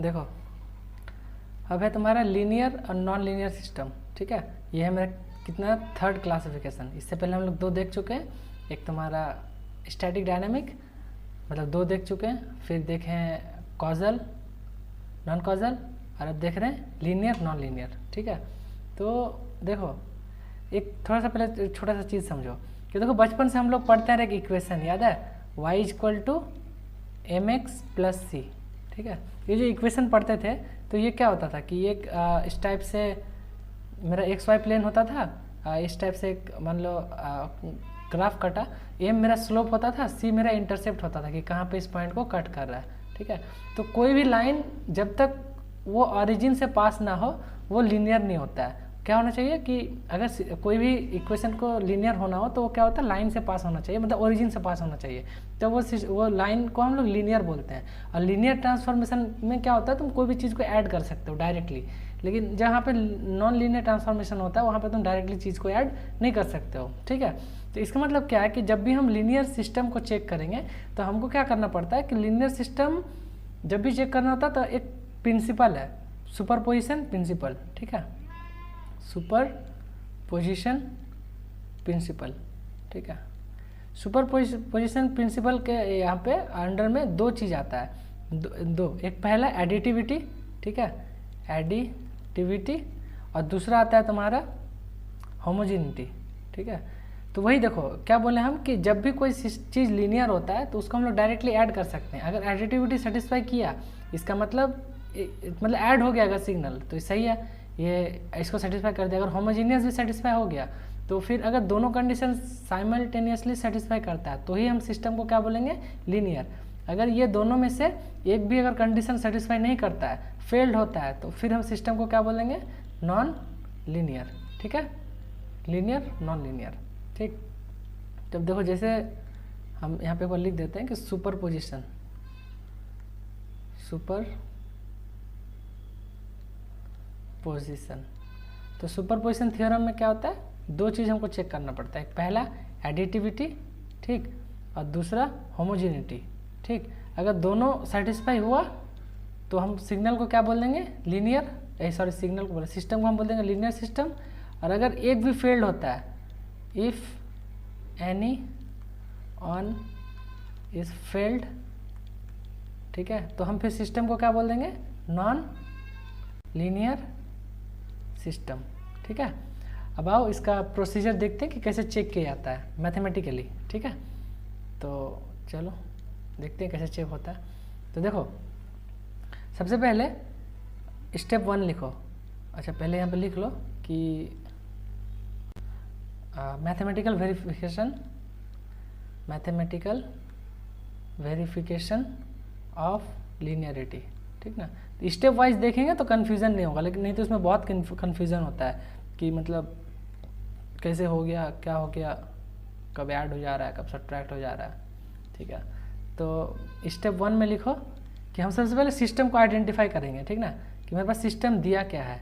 देखो अब है तुम्हारा लीनियर और नॉन लीनियर सिस्टम, ठीक है। ये है मेरा कितना थर्ड क्लासिफिकेशन। इससे पहले हम लोग दो देख चुके हैं, एक तुम्हारा स्टैटिक डायनामिक, मतलब दो देख चुके हैं, फिर देखे हैं कॉजल, नॉन कॉजल, और अब देख रहे हैं लीनियर नॉन लीनियर, ठीक है। तो देखो एक थोड़ा सा पहले छोटा सा चीज़ समझो कि देखो बचपन से हम लोग पढ़ते हैं एक इक्वेशन, याद है, y = mx + c, ठीक है। ये जो इक्वेशन पढ़ते थे तो ये क्या होता था कि एक इस टाइप से मेरा एक्स वाई प्लेन होता था, इस टाइप से एक मान लो ग्राफ कटा, एम मेरा स्लोप होता था, सी मेरा इंटरसेप्ट होता था कि कहाँ पे इस पॉइंट को कट कर रहा है, ठीक है। तो कोई भी लाइन जब तक वो ऑरिजिन से पास ना हो वो लीनियर नहीं होता है। क्या होना चाहिए कि अगर कोई भी इक्वेशन को लीनियर होना हो तो वो क्या होता है, लाइन से पास होना चाहिए, मतलब ओरिजिन से पास होना चाहिए, तो वो लाइन को हम लोग लीनियर बोलते हैं। और लीनियर ट्रांसफॉर्मेशन में क्या होता है, तुम कोई भी चीज़ को ऐड कर सकते हो डायरेक्टली, लेकिन जहाँ पे नॉन लीनियर ट्रांसफॉर्मेशन होता है वहाँ पे तुम डायरेक्टली चीज़ को ऐड नहीं कर सकते हो, ठीक है। तो इसका मतलब क्या है कि जब भी हम लीनियर सिस्टम को चेक करेंगे तो हमको क्या करना पड़ता है कि लीनियर सिस्टम जब भी चेक करना होता है तो एक प्रिंसिपल है, सुपरपोजिशन प्रिंसिपल, ठीक है, सुपरपोजिशन प्रिंसिपल, ठीक है। सुपरपोजिशन प्रिंसिपल के यहाँ पे अंडर में दो चीज़ आता है, दो, एक पहला एडिटिविटी, ठीक है, एडिटिविटी, और दूसरा आता है तुम्हारा होमोजेनिटी, ठीक है। तो वही देखो क्या बोले हम कि जब भी कोई चीज़ लीनियर होता है तो उसको हम लोग डायरेक्टली ऐड कर सकते हैं। अगर एडिटिविटी सेटिस्फाई किया इसका मतलब ऐड हो गया अगर सिग्नल तो सही है, ये इसको सेटिस्फाई कर दिया। अगर होमोजीनियस भी सेटिस्फाई हो गया तो फिर अगर दोनों कंडीशन साइमल्टेनियसली सेटिस्फाई करता है तो ही हम सिस्टम को क्या बोलेंगे, लीनियर। अगर ये दोनों में से एक भी अगर कंडीशन सेटिस्फाई नहीं करता है, फेल्ड होता है, तो फिर हम सिस्टम को क्या बोलेंगे, नॉन लीनियर, ठीक है, लीनियर नॉन लीनियर, ठीक। तब देखो जैसे हम यहाँ पे लिख देते हैं कि सुपरपोजिशन, सुपरपोजिशन, तो सुपरपोजिशन थ्योरम में क्या होता है, दो चीज़ हमको चेक करना पड़ता है, पहला एडिटिविटी, ठीक, और दूसरा होमोजेनिटी, ठीक। अगर दोनों सेटिस्फाई हुआ तो हम सिग्नल को क्या बोल देंगे, लीनियर, सिग्नल को बोले, सिस्टम को हम बोल देंगे लीनियर सिस्टम। और अगर एक भी फेल्ड होता है, if any on is failed, ठीक है, तो हम फिर सिस्टम को क्या बोल देंगे, नॉन लीनियर सिस्टम, ठीक है। अब आओ इसका प्रोसीजर देखते हैं कि कैसे चेक किया जाता है मैथमेटिकली, ठीक है। तो चलो देखते हैं कैसे चेक होता है। तो देखो सबसे पहले स्टेप 1 लिखो, अच्छा पहले यहाँ पे लिख लो कि मैथमेटिकल वेरिफिकेशन ऑफ लीनियरिटी, ठीक ना। तो स्टेप वाइज देखेंगे तो कन्फ्यूज़न नहीं होगा, लेकिन नहीं तो इसमें बहुत कन्फ्यूज़न होता है कि मतलब कैसे हो गया, क्या हो गया, कब ऐड हो जा रहा है, कब सब्ट्रैक्ट हो जा रहा है, ठीक है। तो स्टेप 1 में लिखो कि हम सबसे पहले सिस्टम को आइडेंटिफाई करेंगे, ठीक ना, कि मेरे पास सिस्टम दिया क्या है,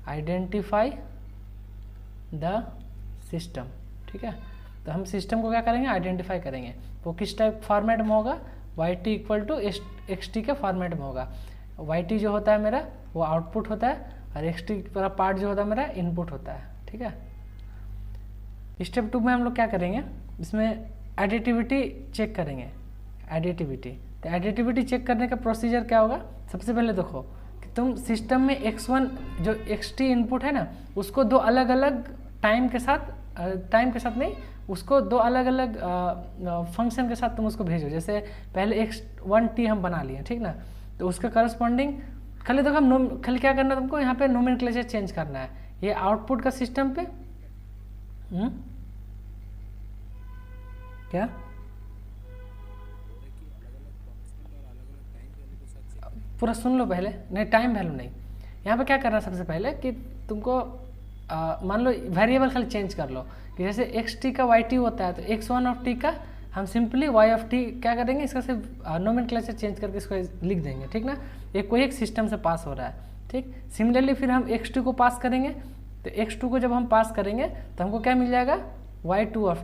आइडेंटिफाई द सिस्टम, ठीक है। तो हम सिस्टम को क्या करेंगे, आइडेंटिफाई करेंगे। वो किस टाइप फॉर्मेट में होगा, yt = xt के फॉर्मेट में होगा। yt जो होता है मेरा वो आउटपुट होता है और xt वाला पार्ट जो होता है मेरा इनपुट होता है, ठीक है। स्टेप 2 में हम लोग क्या करेंगे, इसमें एडिटिविटी चेक करेंगे, एडिटिविटी। तो एडिटिविटी चेक करने का प्रोसीजर क्या होगा, सबसे पहले देखो कि तुम सिस्टम में x1 जो xt इनपुट है ना उसको दो अलग अलग टाइम के साथ नहीं, उसको दो अलग अलग फंक्शन के साथ तुम उसको भेजो। जैसे पहले x1t हम बना लिए, ठीक ना, तो उसका करस्पॉन्डिंग खाली देखो खाली क्या करना है तुमको, यहाँ पे नोमेनक्लेचर चेंज करना है, ये आउटपुट का सिस्टम पे क्या पूरा सुन लो पहले, नहीं टाइम वैल्यू नहीं, यहाँ पे क्या करना है सबसे पहले कि तुमको मान लो वेरिएबल खाली चेंज कर लो कि जैसे xt का yt होता है तो x1 का हम सिंपली y क्या करेंगे, इसका सिर्फ नोमेनक्लेचर चेंज करके इसको लिख देंगे, ठीक ना। कोई एक सिस्टम से पास हो रहा है, ठीक। सिमिलरली फिर हम x2 को पास करेंगे, तो x2 को जब हम पास करेंगे तो हमको क्या मिल जाएगा, y2,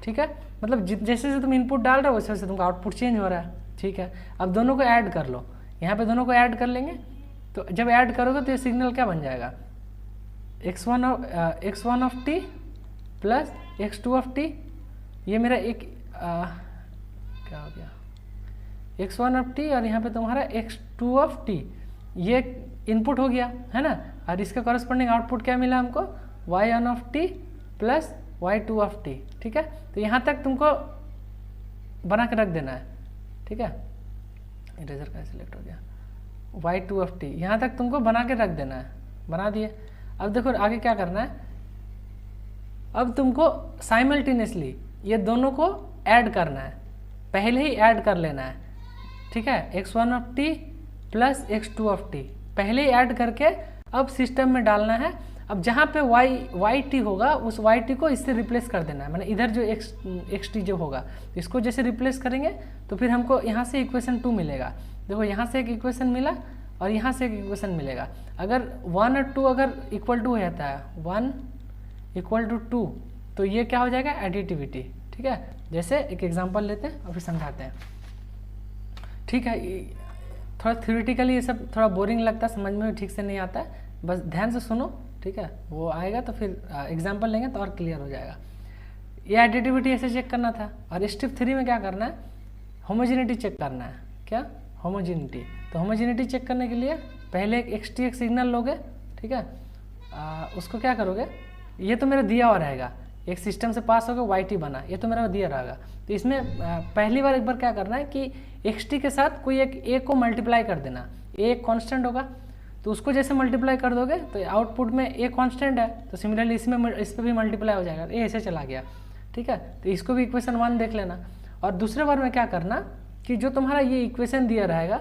ठीक है। मतलब जैसे जैसे तुम इनपुट डाल रहे हो वैसे वैसे तुमका आउटपुट चेंज हो रहा है, ठीक है। अब दोनों को ऐड कर लो, यहाँ पे दोनों को ऐड कर लेंगे, तो जब ऐड करोगे तो ये सिग्नल क्या बन जाएगा, x1 of t plus x2 of T, ये मेरा एक क्या हो गया, x1 ऑफ टी और यहाँ पे तुम्हारा x2 ऑफ टी, ये इनपुट हो गया है ना, और इसका कॉरस्पॉन्डिंग आउटपुट क्या मिला हमको, y1 of t plus y2 of t. ठीक है, तो यहाँ तक तुमको बना के रख देना है। ठीक है, इरेजर का सिलेक्ट हो गया, y2 ऑफ टी यहाँ तक तुमको बना के रख देना है, बना दिए। अब देखो आगे क्या करना है, अब तुमको साइमल्टेनियसली ये दोनों को ऐड करना है, पहले ही ऐड कर लेना है। ठीक है, x1 of t plus x2 of T पहले ही ऐड करके अब सिस्टम में डालना है। अब जहाँ पे वाई टी होगा उस वाई टी को इससे रिप्लेस कर देना है, मैंने इधर जो एक्स टी जो होगा इसको जैसे रिप्लेस करेंगे तो फिर हमको यहाँ से इक्वेशन 2 मिलेगा। देखो यहाँ से एक इक्वेशन मिला और यहाँ से एक इक्वेशन मिलेगा। अगर 1 और 2 अगर इक्वल टू हो जाता है, 1 इक्वल टू 2, तो ये क्या हो जाएगा, एडिटिविटी। ठीक है, जैसे एक एग्जांपल लेते हैं और फिर समझाते हैं। ठीक है, थोड़ा थ्योरेटिकली ये सब थोड़ा बोरिंग लगता है, समझ में ठीक से नहीं आता है, बस ध्यान से सुनो। ठीक है, वो आएगा तो फिर एग्जांपल लेंगे तो और क्लियर हो जाएगा। ये एडिटिविटी ऐसे चेक करना था, और स्टेप 3 में क्या करना है, होमोजेनिटी चेक करना है। क्या, होमोजेनिटी। तो होमोजेनिटी चेक करने के लिए पहले एक एक्सटी एक सिग्नल लोगे। ठीक है, उसको क्या करोगे, ये तो मेरा दिया हुआ रहेगा, एक सिस्टम से पास होगा वाई टी बना, ये तो मेरा दिया रहेगा। तो इसमें पहली बार एक बार क्या करना है कि एक्स टी के साथ कोई एक ए को मल्टीप्लाई कर देना। ए एक कांस्टेंट होगा, तो उसको जैसे मल्टीप्लाई कर दोगे तो आउटपुट में ए कांस्टेंट है, तो सिमिलरली इसमें इस पर भी मल्टीप्लाई हो जाएगा, ए ऐसे चला गया। ठीक है, तो इसको भी इक्वेशन 1 देख लेना। और दूसरे बार में क्या करना कि जो तुम्हारा ये इक्वेशन दिया रहेगा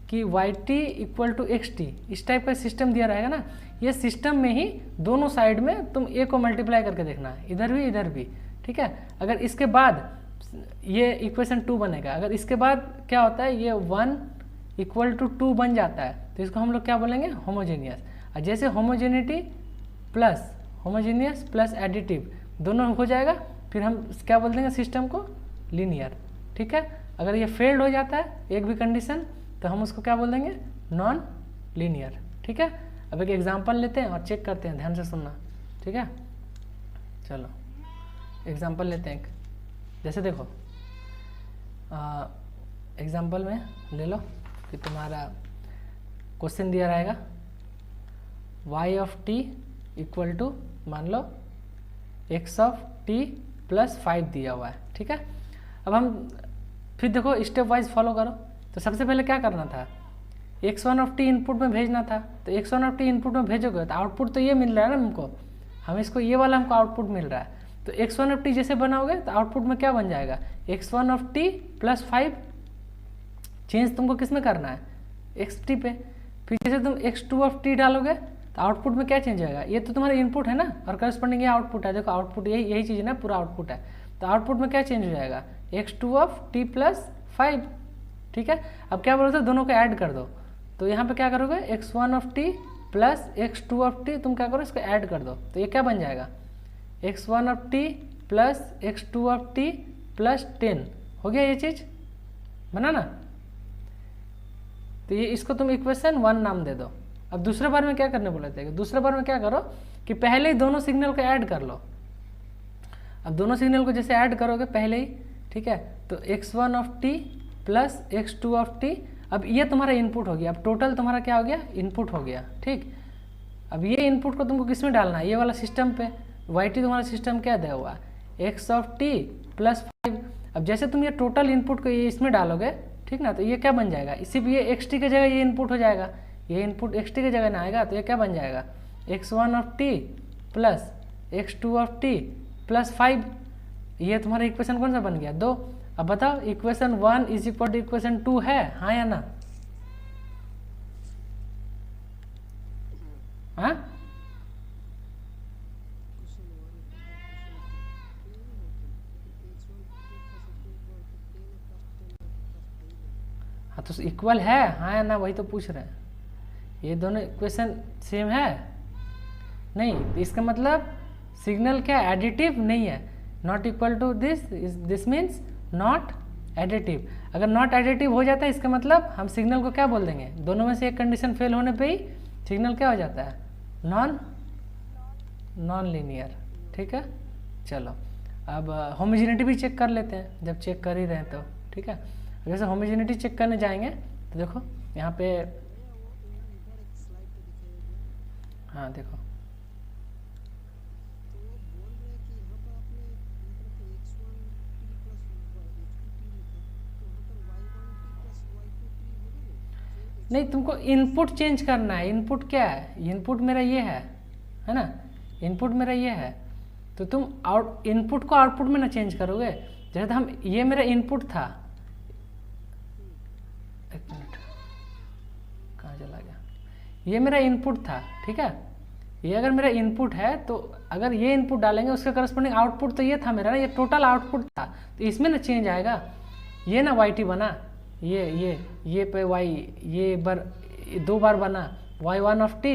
कि y t equal to x t, इस टाइप का सिस्टम दिया रहेगा ना, ये सिस्टम में ही दोनों साइड में तुम ए को मल्टीप्लाई करके देखना है, इधर भी इधर भी। ठीक है, अगर इसके बाद ये इक्वेशन 2 बनेगा, अगर इसके बाद क्या होता है, ये 1 इक्वल टू 2 बन जाता है, तो इसको हम लोग क्या बोलेंगे, होमोजेनियस। और जैसे होमोजेनियस प्लस एडिटिव दोनों हो जाएगा, फिर हम क्या बोल देंगे सिस्टम को, लीनियर। ठीक है, अगर ये फेल्ड हो जाता है एक भी कंडीशन तो हम उसको क्या बोल देंगे, नॉन लीनियर। ठीक है, अब एक एग्जांपल लेते हैं और चेक करते हैं, ध्यान से सुनना। ठीक है, चलो एग्जांपल लेते हैं। जैसे देखो एग्जांपल में ले लो कि तुम्हारा क्वेश्चन दिया रहेगा y of t equal to मान लो x ऑफ टी प्लस 5 दिया हुआ है। ठीक है, अब हम फिर देखो स्टेप वाइज फॉलो करो। तो सबसे पहले क्या करना था, x1 ऑफ टी इनपुट में भेजना था, तो x1 ऑफ टी इनपुट में भेजोगे तो आउटपुट तो ये मिल रहा है ना हमको, हम इसको ये वाला हमको आउटपुट मिल रहा है। तो x1 ऑफ टी जैसे बनाओगे तो आउटपुट में क्या बन जाएगा, x1 of t plus 5। Change तुमको किस में करना है, एक्स टी पे। फिर जैसे तुम x2 ऑफ टी डालोगे तो आउटपुट में क्या चेंज होगा, ये तो तुम्हारा इनपुट है ना, और करस्पॉन्डिंग ये आउटपुट है। देखो आउटपुट यही चीज़ है ना, पूरा आउटपुट है। तो आउटपुट में क्या चेंज हो जाएगा, x2 ऑफ टी प्लस 5। ठीक है, अब क्या बोलोगे, दोनों को ऐड कर दो। तो यहाँ पे क्या करोगे, x1 of t plus x2 of T, तुम क्या करो इसको ऐड कर दो, तो ये क्या बन जाएगा, x1 of t plus x2 of t plus 10 हो गया। ये चीज़ बना ना, तो ये इसको तुम इक्वेशन 1 नाम दे दो। अब दूसरे बार में क्या करने बोले थे, दूसरे बार में क्या करो कि पहले ही दोनों सिग्नल को ऐड कर लो। अब दोनों सिग्नल को जैसे ऐड करोगे पहले ही, ठीक है, तो x1 of t plus x2 of T, अब ये तुम्हारा इनपुट हो गया। अब टोटल तुम्हारा क्या हो गया, इनपुट हो गया। ठीक, अब ये इनपुट को तुमको किस में डालना है, ये वाला सिस्टम पे। वाई टी तुम्हारा सिस्टम क्या दिया हुआ, x ऑफ टी प्लस 5। अब जैसे तुम ये टोटल इनपुट को ये इसमें डालोगे, ठीक ना, तो ये क्या बन जाएगा, सिर्फ ये एक्स टी की जगह ये इनपुट हो जाएगा, ये इनपुट एक्स टी की जगह ना आएगा, तो ये क्या बन जाएगा, x1 of t plus x2 of t plus 5। ये तुम्हारा इक्वेशन कौन सा बन गया, 2। अब बताओ equation 1 is equal to equation 2 है, हाँ या ना, हाँ? हाँ तो इक्वल है, हाँ या ना, वही तो पूछ रहे हैं। ये दोनों इक्वेशन सेम है नहीं, तो इसका मतलब सिग्नल क्या एडिटिव नहीं है, not equal to this means not additive. अगर नॉट एडिटिव हो जाता है इसका मतलब हम सिग्नल को क्या बोल देंगे, दोनों में से एक कंडीशन फेल होने पे ही सिग्नल क्या हो जाता है, नॉन लीनियर। ठीक है, चलो अब होमोजेनिटी भी चेक कर लेते हैं, जब चेक कर ही रहे हैं तो। ठीक है, जैसे होमोजेनिटी चेक करने जाएंगे तो देखो यहाँ पे, हाँ देखो नहीं, तुमको इनपुट चेंज करना है। इनपुट क्या है, इनपुट मेरा ये है ना, इनपुट मेरा ये है, तो तुम आउट इनपुट को आउटपुट में ना चेंज करोगे। जैसे हम, ये मेरा इनपुट था, एक मिनट कहाँ चला गया, ये मेरा इनपुट था। ठीक है, ये अगर मेरा इनपुट है तो अगर ये इनपुट डालेंगे उसके करस्पॉन्डिंग आउटपुट तो ये था मेरा ना, ये टोटल आउटपुट था, तो इसमें ना चेंज आएगा। ये ना वाई टी बना, ये पे वाई, ये बार 2 बार बना y1 ऑफ टी,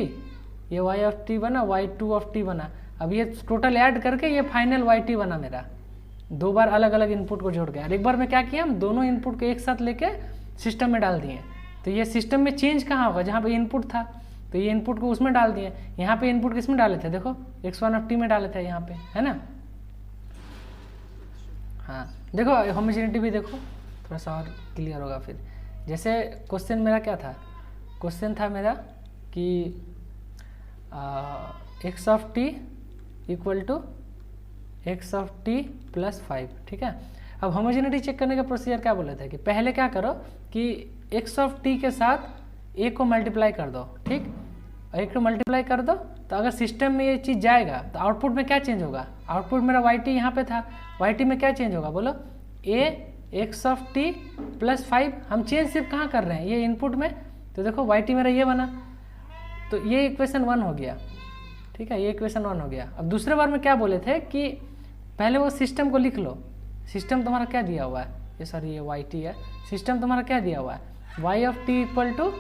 ये y ऑफ टी बना, y2 ऑफ टी बना। अब ये टोटल ऐड करके ये फाइनल yt बना मेरा, 2 बार अलग अलग इनपुट को जोड़ के। और एक बार में क्या किया, हम दोनों इनपुट को एक साथ लेके सिस्टम में डाल दिए। तो ये सिस्टम में चेंज कहाँ होगा, जहाँ पे इनपुट था तो ये इनपुट को उसमें डाल दिए। यहाँ पे इनपुट किस में डाले थे, देखो x1 ऑफ टी में डाले थे यहाँ पे, है ना। हाँ देखो होमोजेनिटी भी देखो, थोड़ा सा और क्लियर होगा फिर। जैसे क्वेश्चन मेरा क्या था, क्वेश्चन था मेरा कि x of t equal to x of t plus 5। ठीक है, अब होमोजेनिटी चेक करने का प्रोसीजर क्या बोले थे कि पहले क्या करो कि x ऑफ टी के साथ a को मल्टीप्लाई कर दो। ठीक, a को मल्टीप्लाई कर दो तो अगर सिस्टम में ये चीज़ जाएगा तो आउटपुट में क्या चेंज होगा, आउटपुट मेरा yt यहाँ पे था, yt में क्या चेंज होगा बोलो, a x of t plus 5। हम चेंज सिर्फ कहाँ कर रहे हैं, ये इनपुट में, तो देखो yt मेरा ये बना, तो ये इक्वेशन 1 हो गया। ठीक है, ये इक्वेशन 1 हो गया। अब दूसरे बार में क्या बोले थे कि पहले वो सिस्टम को लिख लो, सिस्टम तुम्हारा क्या दिया हुआ है, ये सॉरी ये yt है, सिस्टम तुम्हारा क्या दिया हुआ है, y of t equal to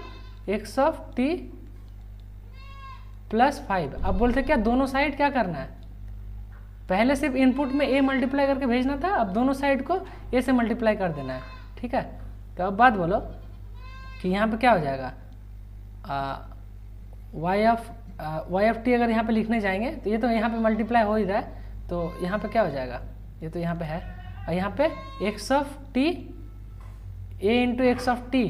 x of t plus 5। अब बोलते क्या दोनों साइड क्या करना है, पहले सिर्फ इनपुट में a मल्टीप्लाई करके भेजना था, अब दोनों साइड को a से मल्टीप्लाई कर देना है। ठीक है, तो अब बात बोलो कि यहाँ पे क्या हो जाएगा, y ऑफ टी अगर यहाँ पे लिखने जाएंगे तो ये तो यहाँ पे मल्टीप्लाई हो ही रहा है, तो यहाँ पे क्या हो जाएगा, ये तो यहाँ पे है, और यहाँ पे x of T a into x of t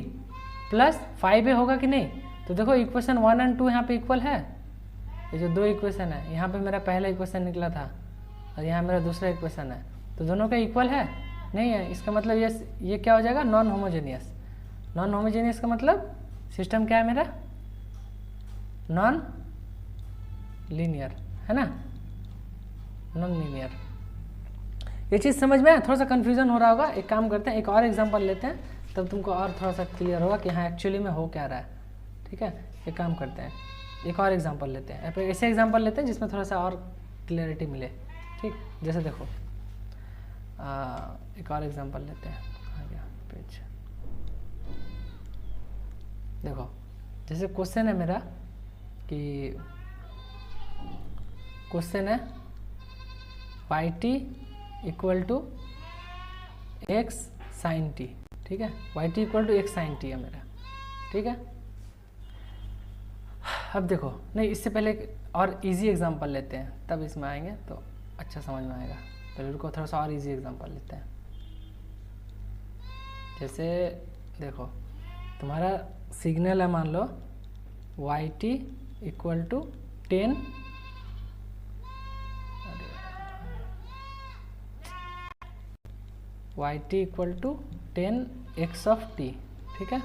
plus 5a होगा कि नहीं। तो देखो इक्वेशन 1 और 2 यहाँ पे इक्वल है, ये जो 2 इक्वेशन है, यहाँ पे मेरा पहला इक्वेशन निकला था और यहाँ मेरा दूसरा इक्वेशन है, तो दोनों का इक्वल है नहीं है। इसका मतलब ये क्या हो जाएगा, नॉन होमोजेनियस। नॉन होमोजेनियस का मतलब सिस्टम क्या है मेरा, नॉन लीनियर, है ना, नॉन लीनियर। ये चीज़ समझ में, थोड़ा सा कन्फ्यूजन हो रहा होगा। एक काम करते हैं, एक और एग्जांपल लेते हैं, तब तुमको और थोड़ा सा क्लियर होगा कि हाँ एक्चुअली में हो क्या रहा है। ठीक है, एक काम करते हैं, एक और एग्जांपल लेते हैं, ऐसे एग्जांपल लेते हैं जिसमें थोड़ा सा और क्लियरिटी मिले। ठीक, जैसे देखो एक और एग्जांपल लेते हैं, आ गया पेज, देखो जैसे क्वेश्चन है मेरा कि क्वेश्चन है yt equal to x sine t. ठीक है, yt equal to x sine t है मेरा। ठीक है, अब देखो, नहीं इससे पहले और इजी एग्जांपल लेते हैं, तब इसमें आएंगे तो अच्छा समझ में आएगा। पहले रुको, थोड़ा सा और इजी एग्जांपल लेते हैं। जैसे देखो तुम्हारा सिग्नल है, मान लो yt equal to 10, yt equal to 10 x of t. ठीक है,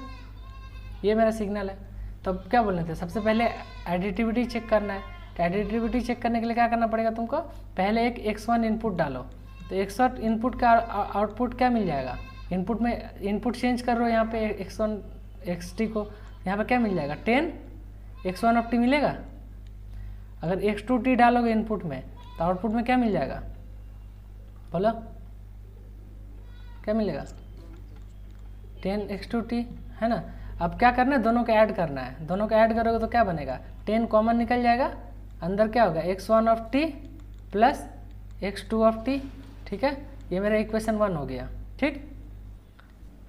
ये मेरा सिग्नल है। तो अब क्या बोलने थे, सबसे पहले एडिटिविटी चेक करना है। तो एडिटिविटी चेक करने के लिए क्या करना पड़ेगा तुमको, पहले एक x1 इनपुट डालो, तो x1 इनपुट का आउटपुट क्या मिल जाएगा, इनपुट में इनपुट चेंज कर रहे हो यहाँ पे x1 xt को, यहाँ पे क्या मिल जाएगा 10 x1 ऑफ टी मिलेगा। अगर x2 t डालोगे इनपुट में तो आउटपुट में क्या मिल जाएगा, बोलो क्या मिलेगा, 10 x2 t, है ना। अब क्या करना है, दोनों को ऐड करना है। दोनों को ऐड करोगे तो क्या बनेगा, 10 कॉमन निकल जाएगा, अंदर क्या होगा x1 of t plus x2 of t. ठीक है, ये मेरा इक्वेशन 1 हो गया। ठीक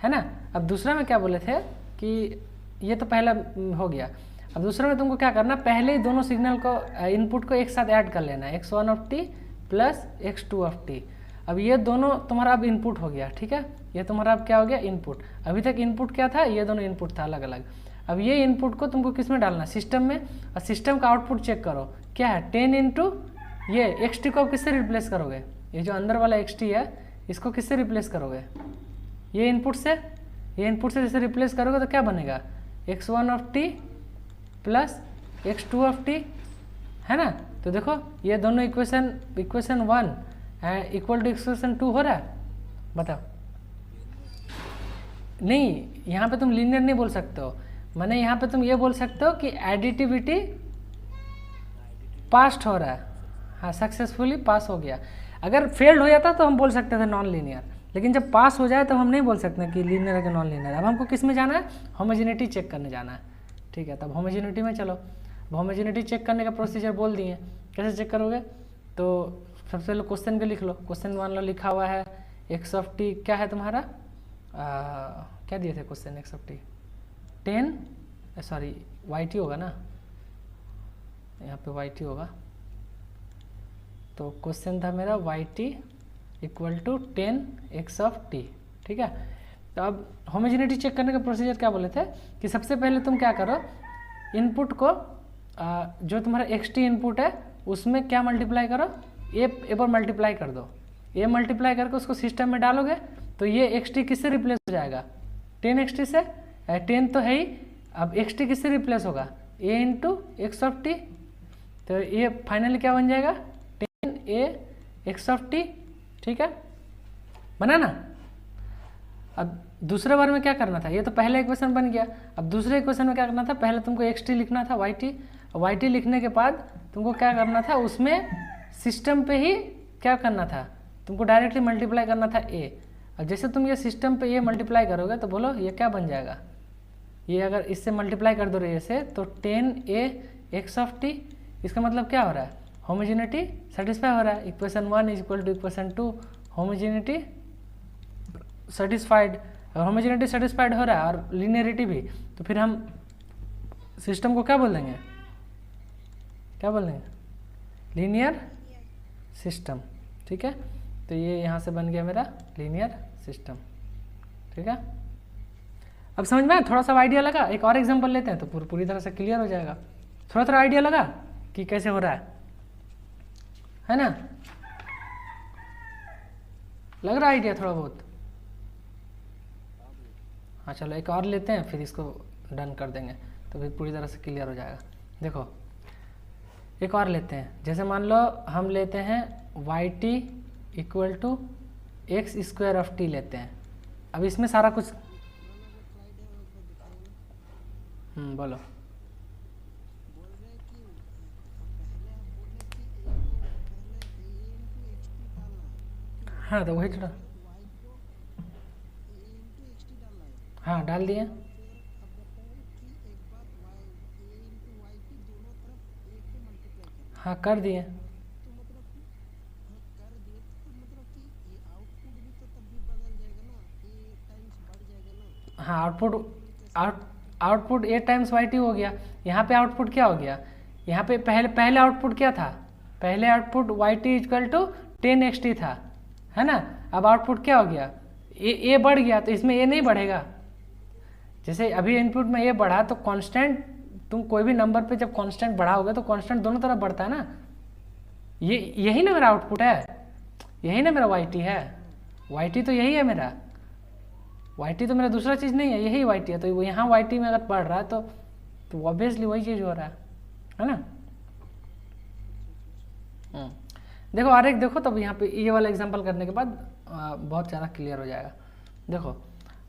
है ना। अब दूसरा में क्या बोले थे कि ये तो पहला हो गया। अब दूसरे में तुमको क्या करना, पहले ही दोनों सिग्नल को इनपुट को एक साथ ऐड कर लेना है, x1 प्लस x2। अब ये दोनों तुम्हारा अब इनपुट हो गया, ठीक है। ये तुम्हारा अब क्या हो गया, इनपुट। अभी तक इनपुट क्या था, ये दोनों इनपुट था अलग अलग। अब ये इनपुट को तुमको किस में डालना, सिस्टम में। और सिस्टम का आउटपुट चेक करो क्या है, 10 इंटू ये xt को किससे रिप्लेस करोगे, ये जो अंदर वाला xt है इसको किससे रिप्लेस करोगे, ये इनपुट से। ये इनपुट से जैसे रिप्लेस करोगे तो क्या बनेगा, x1 प्लस x2, है ना। तो देखो ये दोनों इक्वेशन 1 इक्वल टू इक्वेशन 2 हो रहा है, बताओ। नहीं, यहाँ पे तुम लीनियर नहीं बोल सकते हो, माने यहाँ पे तुम ये बोल सकते हो कि एडिटिविटी पास्ट हो रहा है, हाँ सक्सेसफुली पास हो गया। अगर फेल्ड हो जाता तो हम बोल सकते थे नॉन लीनियर, लेकिन जब पास हो जाए तो हम नहीं बोल सकते कि लीनियर है कि नॉन लीनियर। अब हमको किस में जाना है, होमोजेनिटी चेक करने जाना है, ठीक है। तब होमोजेनिटी में चलो। होमोजेनिटी चेक करने का प्रोसीजर बोल दिए, कैसे चेक करोगे, तो सबसे पहले क्वेश्चन के लिख लो। क्वेश्चन मान लो लिखा हुआ है x क्या है तुम्हारा, क्या दिए थे क्वेश्चन, x 10 सॉरी yt होगा ना, यहाँ पे yt होगा। तो क्वेश्चन था मेरा yt इक्वल टू 10x, ठीक है। तो अब होमोजेनिटी चेक करने का प्रोसीजर क्या बोले थे कि सबसे पहले तुम क्या करो, इनपुट को जो तुम्हारा xt इनपुट है उसमें क्या मल्टीप्लाई करो, ए पर मल्टीप्लाई कर दो। ए मल्टीप्लाई करके उसको सिस्टम में डालोगे तो ये xt किससे रिप्लेस हो जाएगा, 10xt से। 10 तो है ही, अब xt किससे रिप्लेस होगा, a इंटू x। तो ये फाइनली क्या बन जाएगा, 10ax, ठीक है, बना ना। अब दूसरे बार में क्या करना था, ये तो पहला इक्वेशन बन गया। अब दूसरे इक्वेशन में क्या करना था, पहले तुमको xt लिखना था, yt लिखने के बाद तुमको क्या करना था, उसमें सिस्टम पे ही क्या करना था, तुमको डायरेक्टली मल्टीप्लाई करना था a। अब जैसे तुम ये सिस्टम पे a मल्टीप्लाई करोगे तो बोलो ये क्या बन जाएगा, ये अगर इससे मल्टीप्लाई कर दो रहे से तो 10ax। इसका मतलब क्या हो रहा है, होमोजेनिटी सेटिस्फाई हो रहा है। Equation 1 is equal to equation 2, homogeneity satisfied. और होमोजेनिटी सेटिस्फाइड हो रहा है और लीनियरिटी भी, तो फिर हम सिस्टम को क्या बोल देंगे, क्या बोल देंगे, लीनियर सिस्टम, ठीक है। तो ये यहाँ से बन गया मेरा लीनियर सिस्टम, ठीक है। अब समझ में थोड़ा सा आइडिया लगा, एक और एग्जांपल लेते हैं तो पूरी तरह से क्लियर हो जाएगा। थोड़ा आइडिया लगा कि कैसे हो रहा है ना, लग रहा है आइडिया थोड़ा बहुत। हाँ चलो एक और लेते हैं, फिर इसको डन कर देंगे तो फिर पूरी तरह से क्लियर हो जाएगा। देखो एक और लेते हैं, जैसे मान लो हम लेते हैं yt इक्वल टू x² लेते हैं। अब इसमें सारा कुछ बोलो। हाँ तो वही थोड़ा, हाँ डाल दिए, हाँ कर दिए, हाँ आउटपुट a टाइम्स yt हो गया। यहाँ पे आउटपुट क्या हो गया, यहाँ पे पहले आउटपुट क्या था, पहले output yt equal to 10xt था, है ना। अब आउटपुट क्या हो गया, a बढ़ गया, तो इसमें a नहीं बढ़ेगा। जैसे अभी इनपुट में a बढ़ा तो कांस्टेंट, तुम कोई भी नंबर पे जब कांस्टेंट बढ़ाओगे तो कांस्टेंट दोनों तरफ बढ़ता है ना। यही ना मेरा आउटपुट है, यही ना मेरा yt है, yt तो यही है मेरा, yt तो मेरा दूसरा चीज़ नहीं है, यही yt है। तो वो यहाँ yt में अगर बढ़ रहा है तो ऑब्वियसली वही चीज़ हो रहा है ना। देखो और एक देखो, तब यहाँ पे ये वाला एग्जांपल करने के बाद बहुत ज़्यादा क्लियर हो जाएगा। देखो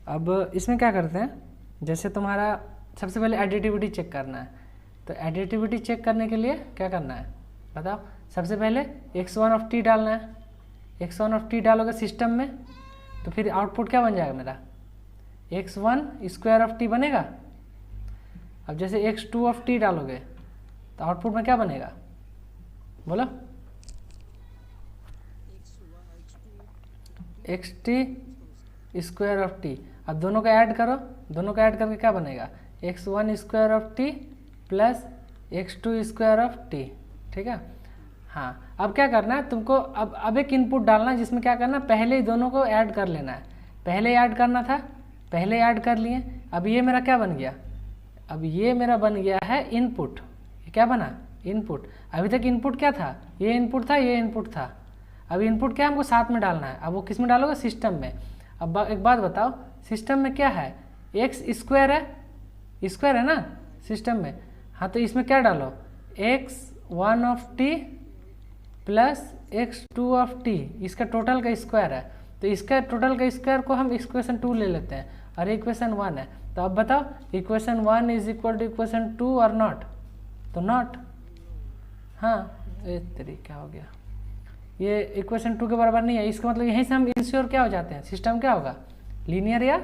अब इसमें क्या करते हैं, जैसे तुम्हारा सबसे पहले एडिटिविटी चेक करना है, तो एडिटिविटी चेक करने के लिए क्या करना है बताओ। सबसे पहले x1 डालना है, x1 डालोगे सिस्टम में तो फिर आउटपुट क्या बन जाएगा मेरा, x1² बनेगा। अब जैसे x2 डालोगे तो आउटपुट में क्या बनेगा, बोलो, xt²। अब दोनों को ऐड करो, दोनों को ऐड करके क्या बनेगा, x1 square of t plus x2 square of t, ठीक है। हाँ, अब क्या करना है तुमको, अब एक इनपुट डालना है जिसमें क्या करना है, पहले ही दोनों को ऐड कर लेना है। पहले ऐड करना था, पहले ऐड कर लिए। अब ये मेरा क्या बन गया, अब ये मेरा बन गया है इनपुट। ये क्या बना, इनपुट। अभी तक इनपुट क्या था, ये इनपुट था, ये इनपुट था। अब इनपुट क्या हमको साथ में डालना है। अब वो किस में डालोगे, सिस्टम में। अब एक बात बताओ, सिस्टम में क्या है, एक्स स्क्वायर है, स्क्वायर है ना सिस्टम में। हाँ, तो इसमें क्या डालो, x1 of t plus x2 of T, इसका टोटल का स्क्वायर है। तो इसका टोटल का स्क्वायर को हम इक्वेशन 2 ले लेते हैं और इक्वेशन 1 है। तो अब बताओ equation 1 is equal to equation 2 और नॉट, तो नॉट। हाँ, एक तरीका हो गया, ये इक्वेशन 2 के बराबर नहीं है। इसका मतलब यहीं से हम इंश्योर क्या हो जाते हैं, सिस्टम क्या होगा, लीनियर या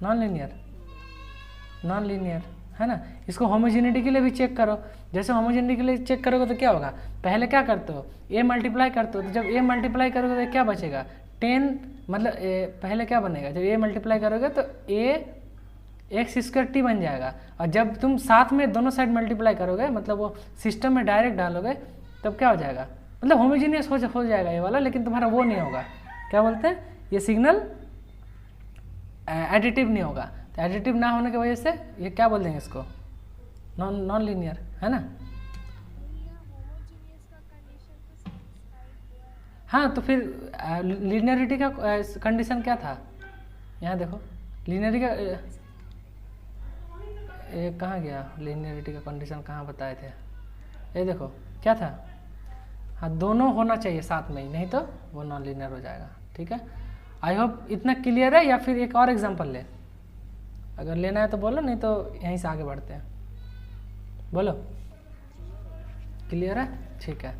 नॉन लीनियर, नॉन लीनियर, है ना। इसको होमोजेनिटी के लिए भी चेक करो। जैसे होमोजेनिटी के लिए चेक करोगे तो क्या होगा, पहले क्या करते हो, a मल्टीप्लाई करते हो। तो जब a मल्टीप्लाई करोगे तो क्या बचेगा, 10, मतलब पहले क्या बनेगा, जब a मल्टीप्लाई करोगे तो a एक्स स्क्वायर टी बन जाएगा। और जब तुम साथ में दोनों साइड मल्टीप्लाई करोगे, मतलब वो सिस्टम में डायरेक्ट डालोगे, तब क्या हो जाएगा, मतलब होमोजीनियस हो जाएगा ये वाला, लेकिन तुम्हारा वो नहीं होगा, क्या बोलते हैं, ये सिग्नल एडिटिव नहीं होगा। तो एडिटिव ना होने की वजह से ये क्या बोल देंगे इसको, नॉन लीनियर, है ना। हाँ, तो फिर लीनियरिटी का कंडीशन क्या था, यहाँ देखो लीनियरिटी का ये कहाँ गया, लीनियरिटी का कंडीशन कहाँ बताए थे, ये देखो क्या था। हाँ, दोनों होना चाहिए साथ में ही, नहीं तो वो नॉन लीनियर हो जाएगा, ठीक है। आई होप इतना क्लियर है, या फिर एक और एग्जांपल ले, अगर लेना है तो बोलो, नहीं तो यहीं से आगे बढ़ते हैं। बोलो, क्लियर है, ठीक है।